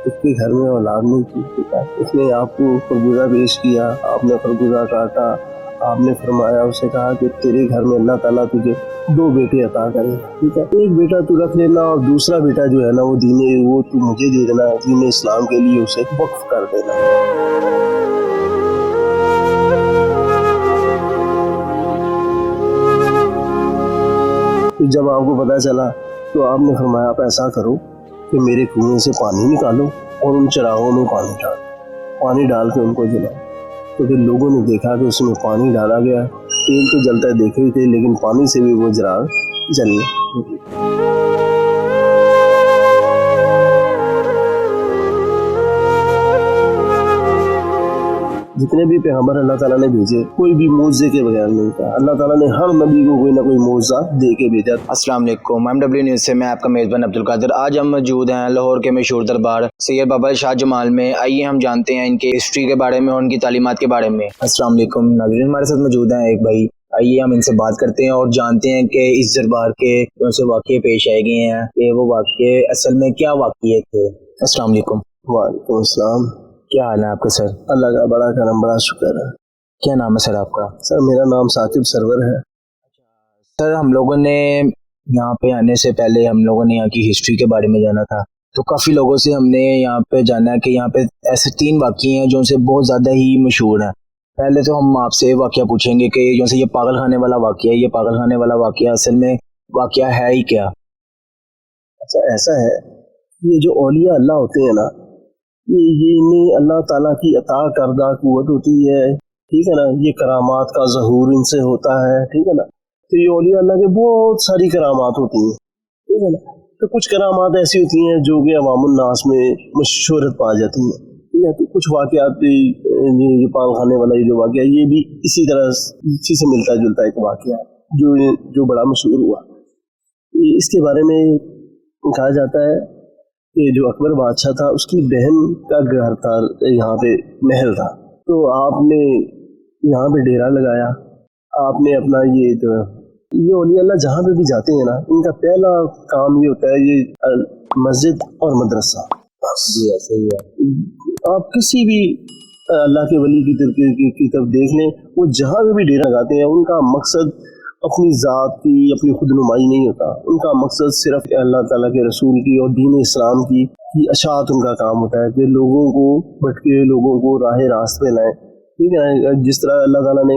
اس کے گھر میں اولاد نہیں تھی، ٹھیک ہے، اس نے آپ کو خربوزہ پیش کیا، آپ نے خربوزہ کاٹا، آپ نے فرمایا، اسے کہا کہ تیرے گھر میں اللہ تعالیٰ تجھے 2 بیٹے عطا کرے گا، ٹھیک ہے، ایک بیٹا تو رکھ لینا اور دوسرا بیٹا جو ہے نا وہ تو مجھے دے دینا، دین اسلام کے لیے اسے وقف کر دینا۔ جب آپ کو پتہ چلا تو آپ نے فرمایا آپ ایسا کرو کہ میرے کنویں سے پانی نکالو اور ان چراغوں میں پانی ڈال کے ان کو جلاؤ۔ تو پھر لوگوں نے دیکھا کہ اس میں پانی ڈالا گیا، تیل تو جلتا ہے دیکھے ہی تھے، لیکن پانی سے بھی وہ چراغ جلنے لگے۔ جتنے بھی پیغمبر اللہ تعالیٰ نے بھیجے کوئی بھی معجزے کے بغیر نہیں تھا، اللہ تعالیٰ نے ہر نبی کو کوئی نہ کوئی معجزہ دے کے بھیجا۔ السلام علیکم، MW نیوز سے میں آپ کا میزبان عبدالقادر۔ آج ہم موجود ہیں لاہور کے مشہور دربار سید بابا شاہ جمال میں۔ آئیے ہم جانتے ہیں ان کے ہسٹری کے بارے میں اور ان کی تعلیمات کے بارے میں۔ السلام علیکم ناظرین، ہمارے ساتھ موجود ہیں ایک بھائی، آئیے ہم ان سے بات کرتے ہیں اور جانتے ہیں کہ اس دربار کے کون سے واقعے پیش آئے گئے ہیں، کہ وہ واقعے اصل میں کیا واقعے تھے۔ السلام علیکم۔ وعلیکم السلام۔ کیا حال ہے آپ کا سر؟ اللہ کا بڑا کرم، بڑا شکر ہے۔ کیا نام ہے سر آپ کا؟ سر میرا نام ثاقب سرور ہے۔ سر ہم لوگوں نے یہاں پہ آنے سے پہلے ہم لوگوں نے یہاں کی ہسٹری کے بارے میں جانا تھا، تو کافی لوگوں سے ہم نے یہاں پہ جانا ہے کہ یہاں پہ ایسے 3 واقعے ہیں جو ان سے بہت زیادہ ہی مشہور ہیں۔ پہلے تو ہم آپ سے واقعہ پوچھیں گے کہ جو سے یہ پاگل خانے والا واقعہ ہے، یہ پاگل خانے والا واقعہ اصل میں واقعہ ہے ہی کیا؟ اچھا ایسا ہے، یہ جو اولیاء اللہ ہوتے ہیں نا، یہ انہیں اللہ تعالیٰ کی عطا کردہ قوت ہوتی ہے، ٹھیک ہے نا، یہ کرامات کا ظہور ان سے ہوتا ہے، ٹھیک ہے نا، تو یہ اولیاء اللہ کے بہت ساری کرامات ہوتی ہیں، ٹھیک ہے نا، تو کچھ کرامات ایسی ہوتی ہیں جو کہ عوام الناس میں شہرت پا جاتی ہیں، ٹھیک ہے، تو کچھ واقعات یہ پاگل خانے والا یہ جو واقعہ یہ بھی اسی طرح اسی سے ملتا جلتا ایک واقعہ جو بڑا مشہور ہوا۔ اس کے بارے میں کہا جاتا ہے کہ جو اکبر بادشاہ تھا اس کی بہن کا گھر تھا، یہاں پہ محل تھا، تو آپ نے یہاں پہ ڈیرا لگایا، آپ نے اپنا یہ اولیاء اللہ جہاں پہ بھی جاتے ہیں نا، ان کا پہلا کام یہ ہوتا ہے یہ مسجد اور مدرسہ۔ جی ایسے ہی ہے، آپ کسی بھی اللہ کے ولی کی طرف دیکھ لیں، وہ جہاں پہ بھی ڈیرا لگاتے ہیں ان کا مقصد اپنی ذات کی، اپنی خود نمائی نہیں ہوتا، ان کا مقصد صرف اللہ تعالیٰ کے رسول کی اور دین اسلام کی اشاعت ان کا کام ہوتا ہے کہ لوگوں کو بھٹکے لوگوں کو راہ راست پہ لائیں، ٹھیک ہے، جس طرح اللہ تعالیٰ نے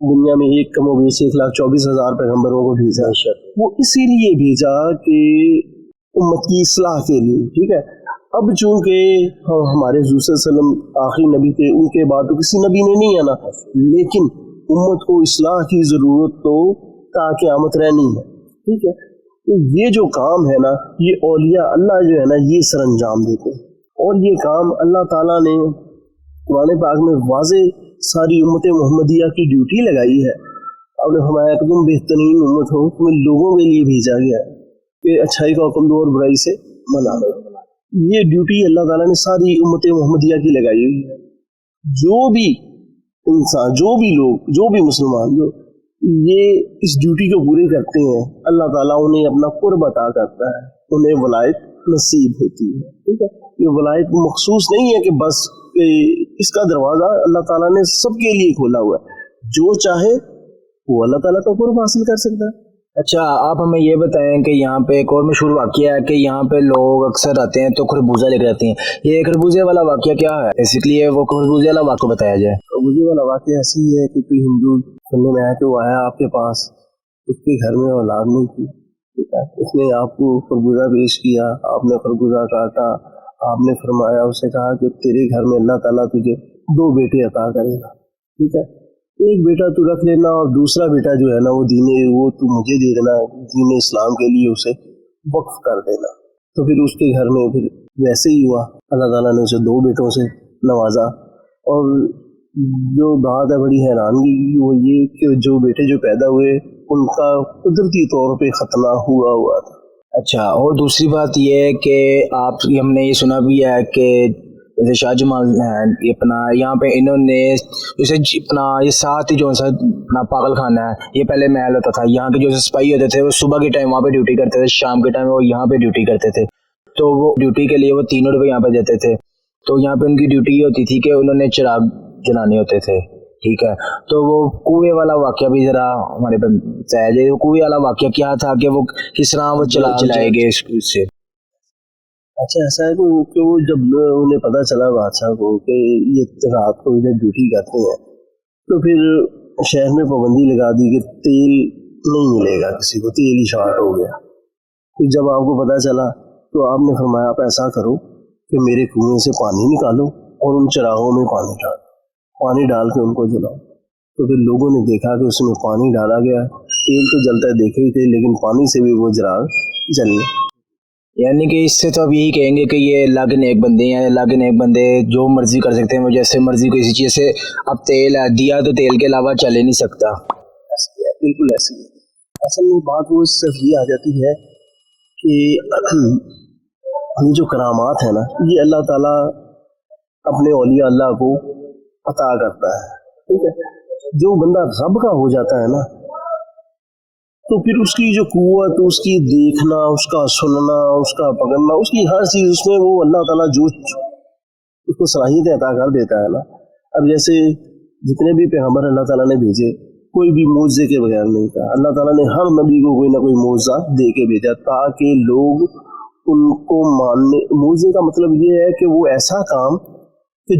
دنیا میں ایک کم و بیش 1,24,000 پیغمبروں کو بھیجا، وہ اسی لیے بھیجا کہ امت کی اصلاح کے لیے، ٹھیک ہے۔ اب چونکہ ہمارے حضور صلی اللہ علیہ وسلم آخری نبی تھے، ان کے بعد تو کسی نبی نے نہیں آنا، لیکن امت کو اصلاح کی ضرورت تو تا قیامت رہنی ہے، ٹھیک ہے، تو یہ جو کام ہے نا، یہ اولیاء اللہ جو ہے نا یہ سر انجام دیتے ہیں، اور یہ کام اللہ تعالیٰ نے قرآن پاک میں واضح ساری امت محمدیہ کی ڈیوٹی لگائی ہے۔ آپ نے فرمایا کہ تم بہترین امت ہو، تمہیں لوگوں کے لیے بھیجا گیا ہے کہ اچھائی کا حکم دو اور برائی سے منع کرو۔ یہ ڈیوٹی اللہ تعالیٰ نے ساری امت محمدیہ کی لگائی ہوئی ہے۔ جو بھی انسان، جو بھی لوگ، جو بھی مسلمان جو یہ اس ڈیوٹی کو پورے کرتے ہیں، اللہ تعالیٰ انہیں اپنا قرب عطا کرتا ہے، انہیں ولایت نصیب ہوتی ہے، ٹھیک ہے۔ یہ ولایت مخصوص نہیں ہے کہ بس اس کا دروازہ اللہ تعالیٰ نے سب کے لیے کھولا ہوا ہے، جو چاہے وہ اللہ تعالیٰ کا قرب حاصل کر سکتا ہے۔ اچھا آپ ہمیں یہ بتائیں کہ یہاں پہ ایک اور مشہور واقعہ ہے کہ یہاں پہ لوگ اکثر آتے ہیں تو خربوزہ لے کر آتے ہیں، یہ خربوزے والا واقعہ کیا ہے؟ بیسیکلی وہ خربوزے والا واقعہ بتایا جائے۔ خربوزے والا واقعہ ایسی ہے کہ کوئی ہندو سننے میں آیا کہ وہ آیا آپ کے پاس، اس کے گھر میں اولاد نہیں تھی، ٹھیک ہے، اس نے آپ کو خربوزہ پیش کیا، آپ نے خربوزہ کاٹا، آپ نے فرمایا، اسے کہا کہ تیرے گھر میں اللہ تعالیٰ تجھے 2 بیٹے عطا کرے گا، ٹھیک ہے، ایک بیٹا تو رکھ لینا اور دوسرا بیٹا جو ہے نا وہ تو مجھے دے دینا، دین اسلام کے لیے اسے وقف کر دینا۔ تو پھر اس کے گھر میں پھر ویسے ہی ہوا، اللہ تعالیٰ نے اسے 2 بیٹوں سے نوازا، اور جو بات ہے بڑی حیرانگی کی وہ یہ کہ جو بیٹے جو پیدا ہوئے ان کا قدرتی طور پہ ختنہ ہوا تھا۔ اچھا، اور دوسری بات یہ ہے کہ ہم نے یہ سنا بھی ہے کہ جیسے شاہ جمال ہیں اپنا یہاں پہ انہوں نے جیسے اپنا یہ ساتھ ہی جو سا اپنا پاگل خانہ ہے، یہ پہلے محل ہوتا تھا، یہاں کے جو سپاہی ہوتے تھے وہ صبح کے ٹائم وہاں پہ ڈیوٹی کرتے تھے، شام کے ٹائم وہ یہاں پہ ڈیوٹی کرتے تھے، तो वो ड्यूटी के लिए वो 3 रुपए यहाँ पे देते थे। तो यहाँ पे उनकी ड्यूटी ये होती थी कि उन्होंने चिराग जलाने होते थे, ठीक है। तो वो कुएं वाला वाकया भी जरा हमारे पे बताया जाए, वो कुएं वाला वाकया क्या था कि वो किस तरह वो चलाएंगे इससे। अच्छा, ऐसा है कि वो जब उन्हें पता चला बादशाह को कि ये रात को इधर ड्यूटी करते हैं, तो फिर शहर में पाबंदी लगा दी कि तेल नहीं मिलेगा किसी को, तेल ही शॉर्ट हो गया। तो जब आपको पता चला तो आपने फरमाया आप ऐसा करो कि मेरे कुएं से पानी निकालो और उन चिरागों में पानी डाल के उनको जलाओ। तो फिर लोगों ने देखा कि उसमें पानी डाला गया, तेल तो जलता है देखे ही थे, लेकिन पानी से भी वो चिराग जले। यानी कि इससे तो अब यही कहेंगे कि ये अल्लाह के नेक बंदे हैं, अल्लाह के नेक बंदे जो मर्जी कर सकते हैं, वो जैसे मर्जी किसी चीज़ से, अब तेल है दिया तो तेल के अलावा चल ही नहीं सकता। ऐसे है, बिल्कुल ऐसे ही। असल में बात वो सिर्फ ये आ जाती है कि ये जो करामात है ना, ये अल्लाह ताला अपने औलिया अल्लाह को अता करता है, ठीक है। जो बंदा रब का हो जाता है ना, तो फिर उसकी जो कुव्वत, उसकी देखना, उसका सुनना, उसका पकड़ना, उसकी हर चीज़ उसमें वो अल्लाह ताला जो उसको सलाहियत अता कर देता है ना। अब जैसे जितने भी पैगंबर अल्लाह ताला ने भेजे, कोई भी मौजे के बगैर नहीं था। अल्लाह ताला ने हर नबी को कोई ना कोई मौजा दे के भेजा ताकि लोग उनको मानने। मौजे का मतलब ये है कि वो ऐसा काम कि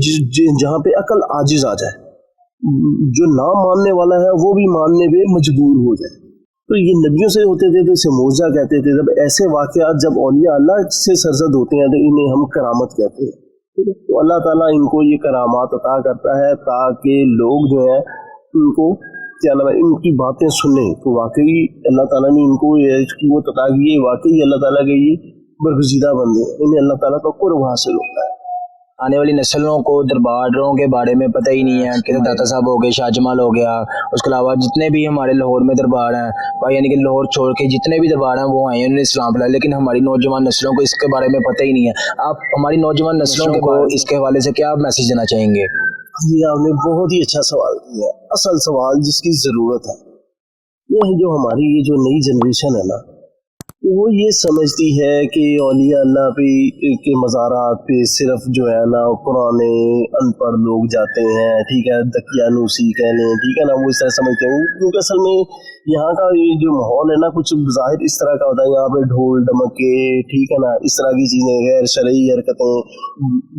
जहाँ पे अकल आजिज आ जाए, जो ना मानने वाला है वो भी मानने पे मजबूर हो जाए। तो ये नबियों से होते थे तो इसे मौजा कहते थे। जब ऐसे वाक़यात जब औलिया अल्लाह से सरजद होते हैं तो इन्हें हम करामत कहते हैं, ठीक है। तो अल्लाह ताला इनको ये करामात अता करता है ताकि लोग जो है उनको क्या नाम है, इनकी बातें सुने तो वाकई अल्लाह ताला ने इनको वो अता की है, वाकई अल्लाह ताला के ये बरगुज़ीदा बंदे हैं, इन्हें अल्लाह ताला का कुर्ब हासिल होता है। आने वाली नस्लों को दरबारों के बारे में पता ही नहीं है कि दाता साहब हो गए, शाहजमाल हो गया, उसके अलावा जितने भी हमारे लाहौर में दरबार हैं भाई, यानी कि लाहौर छोड़ के जितने भी दरबार हैं वो आए हैं, उन्होंने इस्लाम फैलाया, लेकिन हमारी नौजवान नस्लों को इसके बारे में पता ही नहीं है। आप हमारी नौजवान नस्लों को इसके हवाले से क्या मैसेज देना चाहेंगे? ये आपने बहुत ही अच्छा सवाल किया। असल सवाल जिसकी ज़रूरत है ये है, जो हमारी ये जो नई जनरेशन है ना, वो ये समझती है कि औलिया अल्लाह पे के मज़ारात पे सिर्फ जो है ना पुराने अनपढ़ लोग जाते हैं, ठीक है, दकियानूसी कह लें, ठीक है ना, वो इस तरह समझते हैं। क्योंकि असल में यहाँ का ये जो माहौल है ना कुछ ज़ाहिर इस तरह का होता है, यहाँ पे ढोल ढमके, ठीक है ना, इस तरह की चीज़ें, गैर शरई हरकतें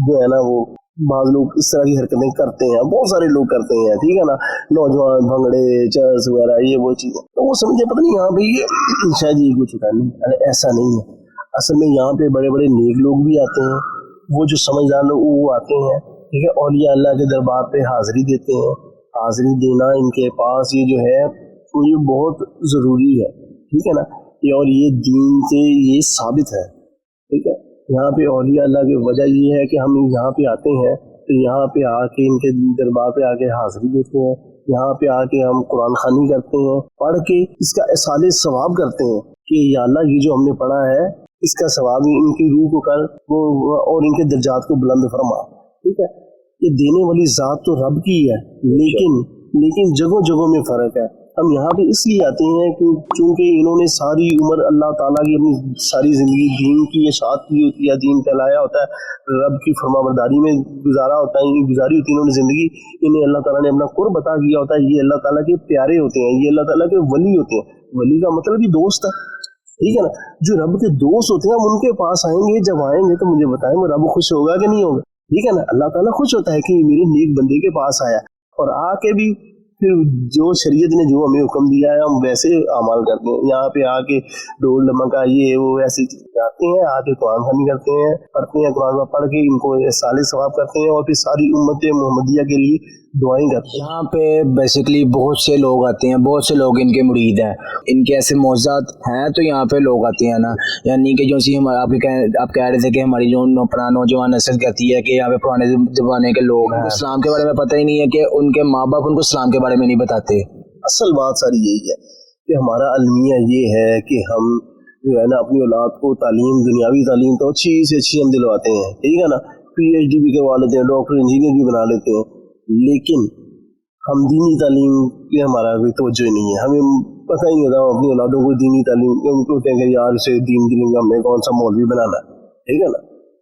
जो है ना, वो बाज़ लोग इस तरह की हरकतें करते हैं, बहुत सारे लोग करते हैं, ठीक है ना, नौजवान भंगड़े चर्च वगैरह ये वो चीज़ें। तो वो समझे पता नहीं यहाँ पे ये शायद ये कुछ होता नहीं, अरे ऐसा नहीं है। असल में यहाँ पे बड़े बड़े नेक लोग भी आते हैं, वो जो समझदार लोग वो आते हैं, ठीक है, औलिया अल्लाह के दरबार पे हाज़िरी देते हैं। हाज़िरी देना इनके पास ये जो है ये बहुत ज़रूरी है, ठीक है ना, और ये दीन से ये साबित है, ठीक है। यहाँ पे औलिया अल्लाह की वजह ये है कि हम यहाँ पे आते हैं तो यहाँ पे आके इनके दरबार पे आके हाज़िरी देते हैं, यहाँ पे आके हम कुरान खानी करते हैं, पढ़ के इसका इसाले सवाब करते हैं कि या अल्लाह ये जो हमने पढ़ा है इसका सवाब इनकी रूह को कर वो और इनके दर्जात को बुलंद फरमा, ठीक है। ये देने वाली ज़ात तो रब की है, लेकिन जगहों जगहों में फ़र्क है। हम यहाँ पे इसलिए आते हैं क्योंकि इन्होंने सारी उम्र अल्लाह ताला की अपनी सारी ज़िंदगी दीन की इशाअत की होती है, दीन फैलाया होता है, रब की फरमाबरदारी में गुजारा होता है, गुजारी होती है इन्होंने ज़िंदगी। इन्हें अल्लाह ताला ने अपना कुर्ब अता किया होता है। ये अल्लाह ताला के प्यारे होते हैं, ये अल्लाह ताला के वली होते हैं। वली का मतलब ही दोस्त है, ठीक है ना। जो रब के दोस्त होते हैं हम उनके पास आएंगे, जब आएंगे तो मुझे बताएं वो रब खुश होगा कि नहीं होगा, ठीक है ना। अल्लाह ताला खुश होता है कि मेरे नेक बंदे के पास आया, और आके भी फिर जो शरीयत ने जो हमें हुक्म दिया है हम वैसे अमल करते हैं। यहाँ पे आके ढोल ढमका ये वो ऐसी जाते हैं, आके कुरान खानी करते हैं, पढ़ते हैं, कुरान पढ़ के इनको साले सवाब करते हैं और फिर सारी उम्मत मोहम्मदिया के लिए दुआएं करते हैं। यहाँ पे बेसिकली बहुत से लोग आते हैं, बहुत से लोग इनके मुरीद हैं, इनके ऐसे मौज़ात हैं, तो यहाँ पे लोग आते हैं ना। यानी कि जो सी आप कह रहे थे कि हमारी जो अपना नौजवान नस्ल कहती है कि यहाँ पे पुराने ज़माने के लोग हैं, इस्लाम के बारे में पता ही नहीं है कि उनके माँ बाप उनको इस्लाम के बारे में नहीं बताते। असल बात सारी यही है कि हमारा अलमिया ये है कि हम जो है ना अपनी औलाद को तालीम, दुनियावी तालीम तो अच्छी से अच्छी हम दिलवाते हैं, ठीक है ना। PhD भी करवा लेते हैं, डॉक्टर इंजीनियर भी बना लेते हैं, लेकिन हम दीनी तालीम पे हमारा कोई तवज्जो नहीं है। हमें पता ही नहीं होता अपनी औलादों को दीनी तालीम, उनको कहते हैं कि यार इसे दीन के लिए हमने कौन सा मौलवी बनाना है, ठीक है ना।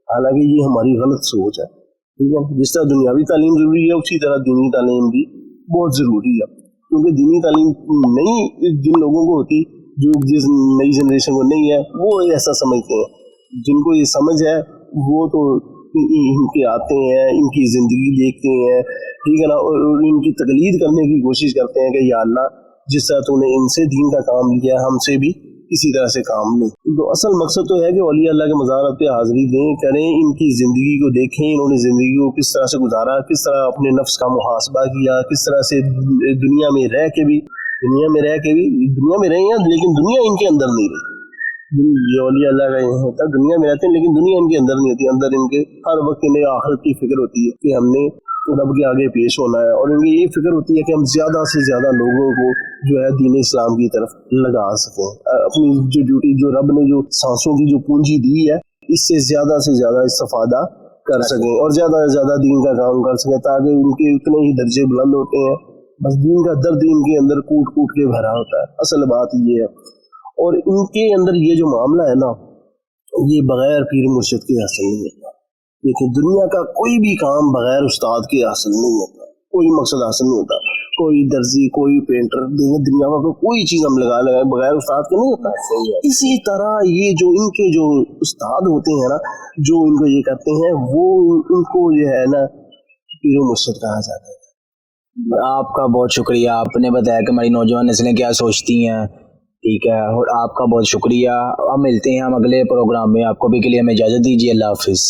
हालांकि ये हमारी गलत सोच है, ठीक है। जिस तरह दुनियावी तालीम ज़रूरी है उसी तरह दीनी तालीम भी बहुत ज़रूरी है, क्योंकि दीनी तालीम नहीं जिन लोगों को होती, जो जिस नई जनरेशन को नहीं है, वो ऐसा समझते हैं। जिनको ये समझ है वो तो इनके आते हैं, इनकी ज़िंदगी देखते हैं, ठीक है ना, और इनकी तकलीद करने की कोशिश करते हैं कि या अल्लाह जिस तरह तूने इनसे दीन का काम लिया हमसे भी इसी तरह से काम ले। तो असल मकसद तो है कि औलिया अल्लाह के मज़ारात पे हाज़िरी दें, करें, इनकी ज़िंदगी को देखें, इन्होंने ज़िंदगी को किस तरह से गुजारा, किस तरह अपने नफ्स का मुहासबा किया, किस तरह से दुनिया में रह के भी दुनिया में रहे हैं, लेकिन दुनिया इनके अंदर नहीं रही। ये औलिया अल्लाह का ये होता है, दुनिया में रहते हैं लेकिन दुनिया इनके अंदर नहीं होती। अंदर इनके हर वक्त इन्हें आखिरत की फिक्र होती है कि हमने रब के आगे पेश होना है, और इनकी ये फिक्र होती है कि हम ज़्यादा से ज़्यादा लोगों को जो है दीन इस्लाम की तरफ लगा सकें। अपनी जो ड्यूटी, जो रब ने जो सांसों की जो पूंजी दी है, इससे ज़्यादा से ज़्यादा इस्तेफादा कर सकें और ज़्यादा से ज़्यादा दीन का काम कर सकें, ताकि उनके उतने ही दर्जे बुलंद होते हैं। बस दीन का दर्द इनके अंदर कूट कूट के भरा होता है, असल बात ये है। और इनके अंदर ये जो मामला है ना, ये बगैर पीर मुर्शिद के हासिल नहीं होता। देखिए, दुनिया का कोई भी काम बगैर उस्ताद के हासिल नहीं होता, कोई मकसद हासिल नहीं होता। कोई दर्जी, कोई पेंटर, दुनिया का कोई चीज़ हम लगा बगैर उस्ताद के नहीं होता। इसी तरह ये जो इनके जो उस्ताद होते हैं ना, जो इनको ये करते हैं, वो उनको जो है ना पीर मुर्शिद कहा जाता है। आपका बहुत शुक्रिया, आपने बताया कि हमारी नौजवान नस्लें क्या सोचती हैं, ठीक है, और आपका बहुत शुक्रिया। अब मिलते हैं हम अगले प्रोग्राम में, आपको भी के लिए हमें इजाज़त दीजिए। अल्लाह हाफिज़।